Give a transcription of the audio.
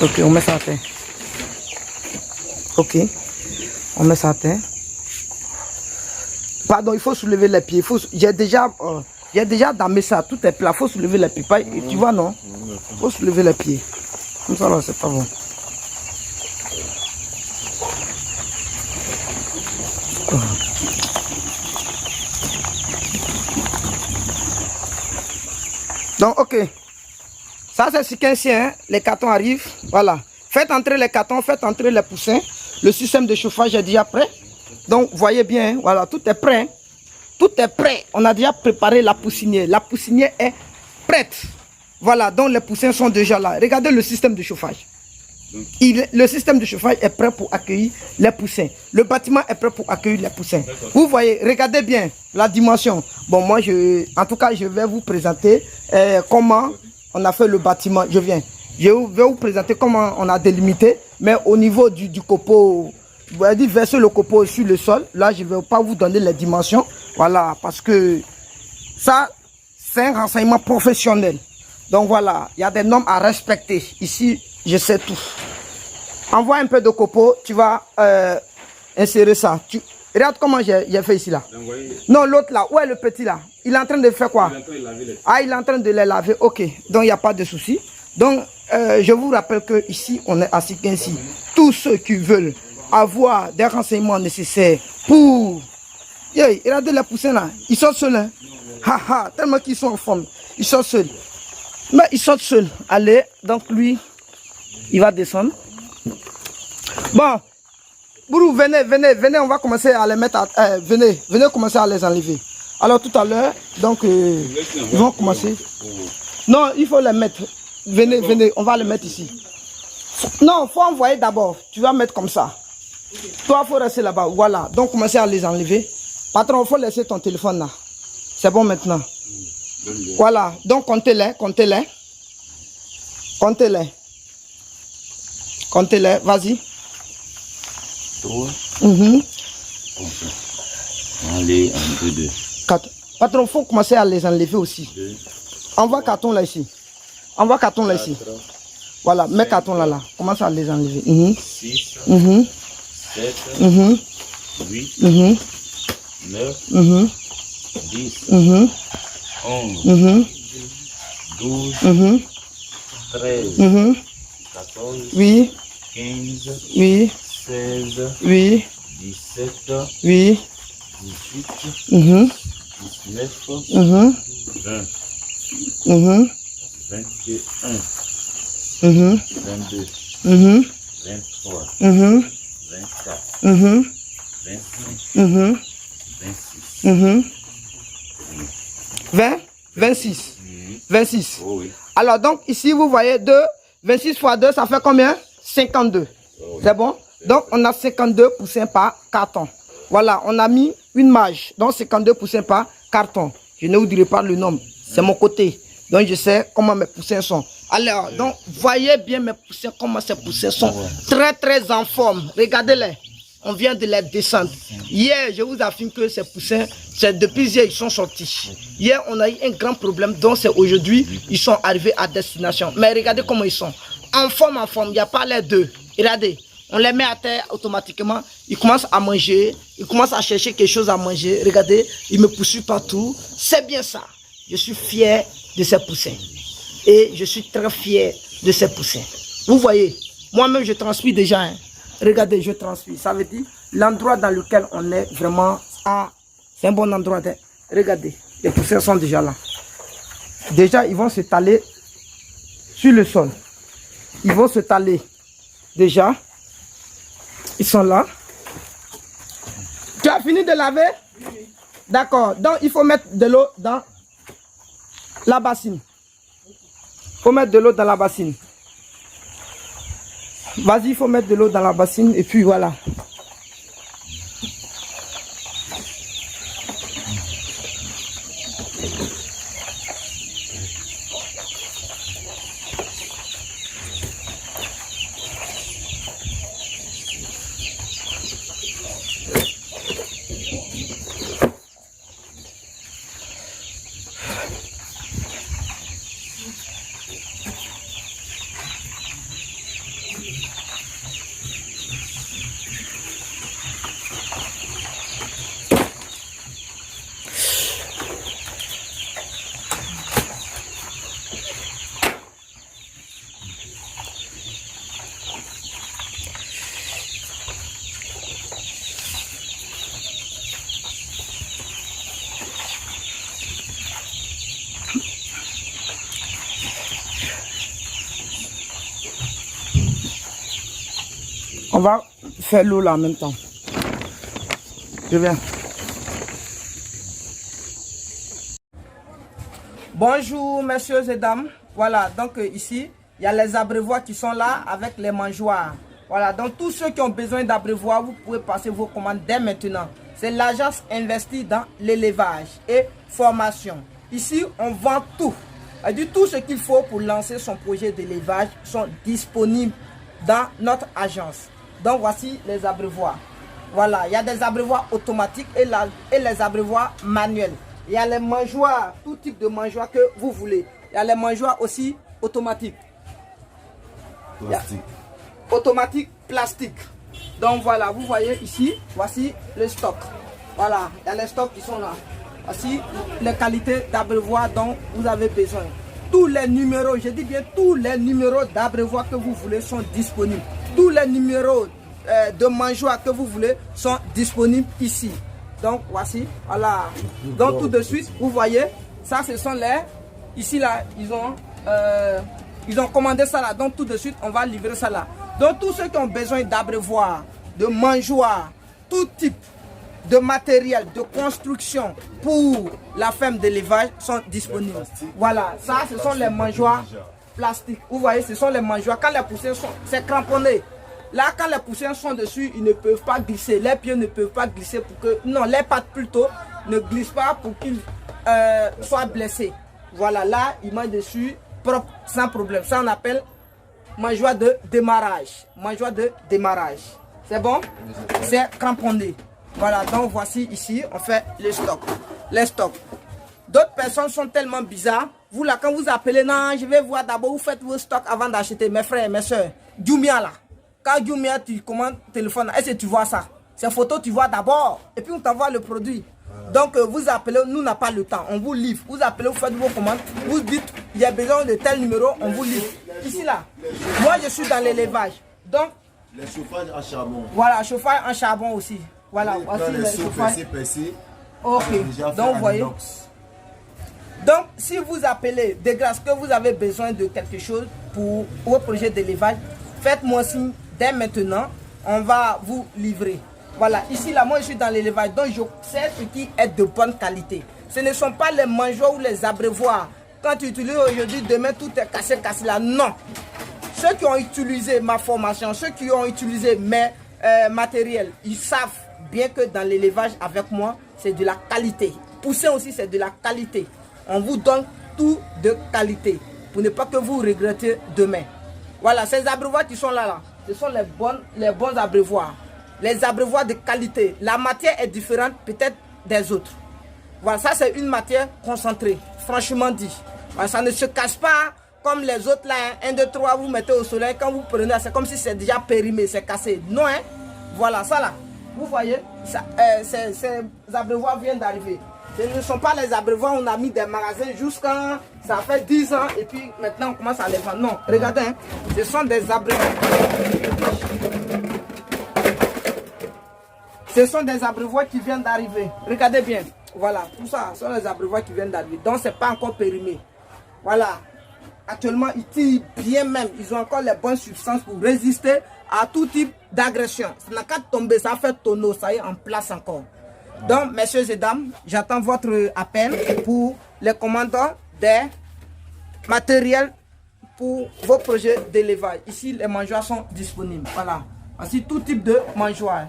Ok, on met ça à terre. Ok, on met ça à terre. Pardon, il faut soulever les pieds. J'ai déjà damé ça. Tout est plat. Il faut soulever les pieds. Tu vois, non? Il faut soulever les pieds. Comme ça, là, c'est pas bon. Donc, ok. Ça, c'est ce qu'aincien, hein? Les cartons arrivent. Voilà. Faites entrer les cartons, faites entrer les poussins. Le système de chauffage est déjà prêt. Donc, voyez bien, hein? Voilà, tout est prêt. Hein? Tout est prêt. On a déjà préparé la poussinière. La poussinière est prête. Voilà, donc les poussins sont déjà là. Regardez le système de chauffage. Le système de chauffage est prêt pour accueillir les poussins. Le bâtiment est prêt pour accueillir les poussins. Vous voyez, regardez bien la dimension. Bon, moi, en tout cas, je vais vous présenter comment on a fait le bâtiment. Je vais vous présenter comment on a délimité. Mais au niveau du copeau, vous avez dit verser le copeau sur le sol. Là, je ne vais pas vous donner les dimensions. Voilà, parce que ça, c'est un renseignement professionnel. Donc voilà, il y a des normes à respecter. Ici, je sais tout. Envoie un peu de copeaux, tu vas insérer ça. Regarde comment j'ai fait ici là. Non, l'autre là, où est le petit là? Il est en train de faire quoi? Ah, il est en train de les laver. Ok, donc il n'y a pas de souci. Donc, je vous rappelle que ici on est assis ainsi. Tous ceux qui veulent avoir des renseignements nécessaires pour... Regardez les poussins là, ils sont seuls. Hein? Ha, tellement qu'ils sont en forme. Ils sont seuls. Mais ils sont seuls. Allez, donc lui, il va descendre. Bon, Bourou, venez, on va commencer à les mettre venez commencer à les enlever. Alors tout à l'heure, donc, ils vont commencer. Non, il faut les mettre. Venez, on va les mettre ici. Non, il faut envoyer d'abord. Tu vas mettre comme ça. Toi, il faut rester là-bas. Voilà, donc commencez à les enlever. Patron, il faut laisser ton téléphone là. C'est bon maintenant. Voilà, donc comptez-les. Comptez-les, vas-y. 3. Allez, 1, 2, 2. 4. Patron, il faut commencer à les enlever aussi. 2. Envoie carton là ici. Voilà, mets carton là. Commence à les enlever. 6. 7. 8. 9. 10. 11. 12. 13. 14. Oui. 15. Oui. 16. Oui. 17. Oui. 18. 19. 20. 21. 22. 23. 24. 25. 26. 20, 26. 26. Oh oui. Alors donc ici vous voyez 26 fois 2 ça fait combien? 52. C'est bon? Donc on a 52 poussins par carton. Voilà, on a mis une marge. Donc 52 poussins par carton. Je ne vous dirai pas le nombre. C'est mon côté. Donc je sais comment mes poussins sont. Alors, donc voyez bien mes poussins, comment ces poussins sont très en forme. Regardez-les. On vient de les descendre. Hier, je vous affirme que ces poussins, c'est depuis hier, ils sont sortis. Hier, on a eu un grand problème, donc c'est aujourd'hui, ils sont arrivés à destination. Mais regardez comment ils sont. En forme, il n'y a pas les deux. Regardez, on les met à terre automatiquement. Ils commencent à manger, ils commencent à chercher quelque chose à manger. Regardez, ils me poursuivent partout. C'est bien ça. Je suis fier de ces poussins. Et je suis très fier de ces poussins. Vous voyez, moi-même, je transpire déjà. Hein. Regardez, je transpire. Ça veut dire l'endroit dans lequel on est vraiment... Ah, c'est un bon endroit. Hein. Regardez, les poussins sont déjà là. Déjà, ils vont s'étaler sur le sol. Ils vont s'étaler. Déjà, ils sont là. Tu as fini de laver? Oui. D'accord. Donc, il faut mettre de l'eau dans la bassine. Il faut mettre de l'eau dans la bassine. Vas-y, il faut mettre de l'eau dans la bassine et puis voilà. On va faire l'eau là en même temps. Je viens. Bonjour messieurs et dames. Voilà, donc ici, il y a les abreuvoirs qui sont là avec les mangeoires. Voilà, donc tous ceux qui ont besoin d'abreuvoirs, vous pouvez passer vos commandes dès maintenant. C'est l'agence investie dans l'élevage et formation. Ici, on vend tout. Tout ce qu'il faut pour lancer son projet d'élevage sont disponibles dans notre agence. Donc voici les abreuvoirs. Voilà, il y a des abreuvoirs automatiques et les abreuvoirs manuels. Il y a les mangeoires, tout type de mangeoires que vous voulez. Il y a les mangeoires aussi automatiques. Plastique. Automatique, plastique. Donc voilà, vous voyez ici, voici le stock. Voilà, il y a les stocks qui sont là. Voici les qualités d'abreuvoir dont vous avez besoin. Tous les numéros, je dis bien tous les numéros d'abreuvoir que vous voulez sont disponibles. Tous les numéros de mangeoires que vous voulez sont disponibles ici. Donc voici, voilà. Donc tout de suite, vous voyez, ça ce sont les... Ici là, ils ont commandé ça là. Donc tout de suite, on va livrer ça là. Donc tous ceux qui ont besoin d'abreuvoir, de mangeoires, tout type de matériel, de construction pour la ferme d'élevage sont disponibles. Voilà, ça ce sont les mangeoires plastiques. Vous voyez, ce sont les mangeoires. Quand les poussins sont, c'est cramponné. Là, quand les poussins sont dessus, ils ne peuvent pas glisser. Les pieds ne peuvent pas glisser pour que... Non, les pattes plutôt ne glissent pas pour qu'ils soient blessés. Voilà, là, ils mangent dessus propre, sans problème. Ça, on appelle mangeoire de démarrage. Mangeoire de démarrage. C'est bon? C'est cramponné. Voilà, donc voici ici, on fait les stocks. Les stocks. D'autres personnes sont tellement bizarres. Vous là, quand vous appelez, non, je vais voir d'abord, vous faites vos stocks avant d'acheter. Mes frères et mes soeurs, Jumia là. Quand Jumia, tu commandes téléphone, est-ce que tu vois ça? Ces photos, tu vois d'abord. Et puis on t'envoie le produit. Donc vous appelez, nous n'a pas le temps, on vous livre. Vous appelez, vous faites vos commandes. Vous dites, il y a besoin de tel numéro, on vous livre. Ici là, moi je suis dans l'élevage. Donc, les chauffages en charbon. Voilà, chauffage en charbon aussi. Voilà, voici le chauffage. Ok, donc vous voyez. Donc, si vous appelez de grâce que vous avez besoin de quelque chose pour vos projets d'élevage, faites-moi signe dès maintenant, on va vous livrer. Voilà, ici là, moi je suis dans l'élevage, donc je sais ce qui est de bonne qualité. Ce ne sont pas les mangeoires ou les abreuvoirs. Quand tu utilises aujourd'hui, demain tout est cassé là. Non. Ceux qui ont utilisé ma formation, ceux qui ont utilisé mes matériels, ils savent bien que dans l'élevage avec moi, c'est de la qualité. Poussin aussi, c'est de la qualité. On vous donne tout de qualité pour ne pas que vous regrettez demain. Voilà, ces abreuvoirs qui sont là, ce sont les bons abreuvoirs. Les abreuvoirs de qualité. La matière est différente peut-être des autres. Voilà, ça c'est une matière concentrée, franchement dit. Voilà, ça ne se casse pas comme les autres là, 1, 2, 3, vous mettez au soleil, quand vous prenez, c'est comme si c'est déjà périmé, c'est cassé. Non, hein? Voilà, ça là, vous voyez, ces abreuvoirs viennent d'arriver. Ce ne sont pas les abreuvoirs, on a mis des magasins jusqu'à, ça fait 10 ans, et puis maintenant on commence à les vendre. Non, regardez, hein, ce sont des abreuvoirs. Ce sont des abreuvoirs qui viennent d'arriver. Regardez bien, voilà, tout ça, ce sont les abreuvoirs qui viennent d'arriver. Donc c'est pas encore périmé. Voilà. Actuellement, ils tirent bien même. Ils ont encore les bonnes substances pour résister à tout type d'agression. Ça n'a qu'à tomber, ça fait tonneau, ça est en place encore. Donc, messieurs et dames, j'attends votre appel pour les commandants des matériels pour vos projets d'élevage. Ici, les mangeoires sont disponibles. Voilà. Voici tout type de mangeoires.